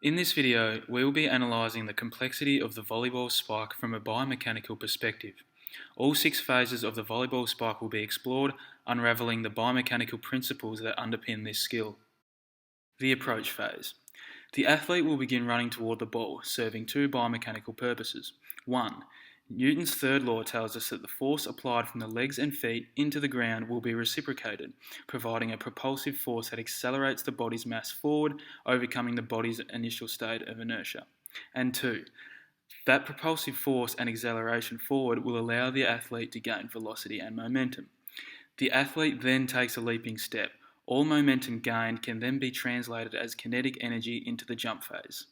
In this video, we will be analysing the complexity of the volleyball spike from a biomechanical perspective. All 6 phases of the volleyball spike will be explored, unravelling the biomechanical principles that underpin this skill. The approach phase. The athlete will begin running toward the ball, serving 2 biomechanical purposes. 1. Newton's third law tells us that the force applied from the legs and feet into the ground will be reciprocated, providing a propulsive force that accelerates the body's mass forward, overcoming the body's initial state of inertia. And 2. That propulsive force and acceleration forward will allow the athlete to gain velocity and momentum. The athlete then takes a leaping step. All momentum gained can then be translated as kinetic energy into the jump phase.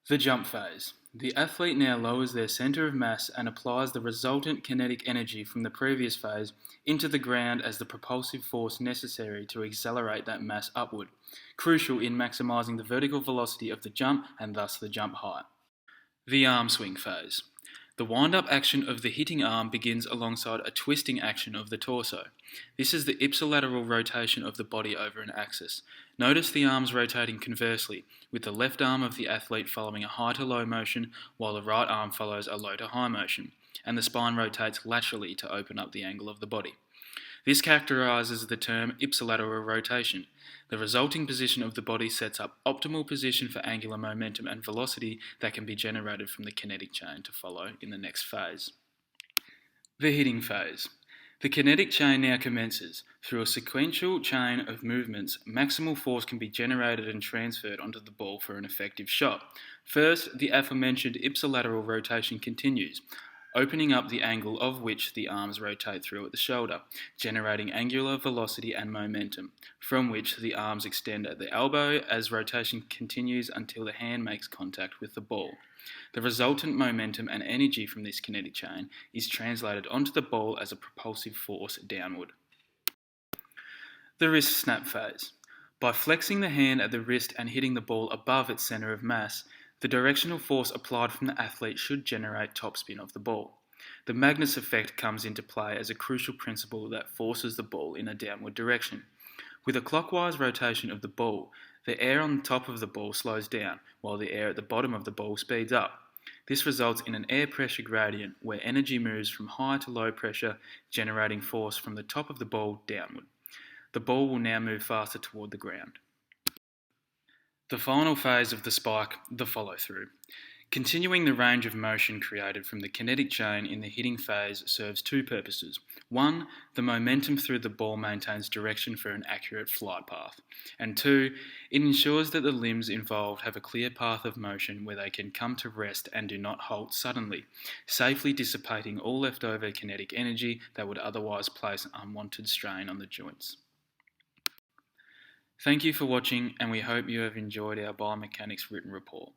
The jump phase. The athlete now lowers their centre of mass and applies the resultant kinetic energy from the previous phase into the ground as the propulsive force necessary to accelerate that mass upward, crucial in maximising the vertical velocity of the jump and thus the jump height. The arm swing phase. The wind-up action of the hitting arm begins alongside a twisting action of the torso. This is the ipsilateral rotation of the body over an axis. Notice the arms rotating conversely, with the left arm of the athlete following a high to low motion, while the right arm follows a low to high motion, and the spine rotates laterally to open up the angle of the body. This characterises the term ipsilateral rotation. The resulting position of the body sets up optimal position for angular momentum and velocity that can be generated from the kinetic chain to follow in the next phase. The hitting phase. The kinetic chain now commences. Through a sequential chain of movements, maximal force can be generated and transferred onto the ball for an effective shot. First, the aforementioned ipsilateral rotation continues, opening up the angle of which the arms rotate through at the shoulder, generating angular velocity and momentum, from which the arms extend at the elbow as rotation continues until the hand makes contact with the ball. The resultant momentum and energy from this kinetic chain is translated onto the ball as a propulsive force downward. The wrist snap phase. By flexing the hand at the wrist and hitting the ball above its centre of mass, the directional force applied from the athlete should generate topspin of the ball. The Magnus effect comes into play as a crucial principle that forces the ball in a downward direction. With a clockwise rotation of the ball, the air on the top of the ball slows down, while the air at the bottom of the ball speeds up. This results in an air pressure gradient where energy moves from high to low pressure, generating force from the top of the ball downward. The ball will now move faster toward the ground. The final phase of the spike, the follow-through. Continuing the range of motion created from the kinetic chain in the hitting phase serves 2 purposes. 1, the momentum through the ball maintains direction for an accurate flight path. And 2, it ensures that the limbs involved have a clear path of motion where they can come to rest and do not halt suddenly, safely dissipating all leftover kinetic energy that would otherwise place unwanted strain on the joints. Thank you for watching, and we hope you have enjoyed our Biomechanics written report.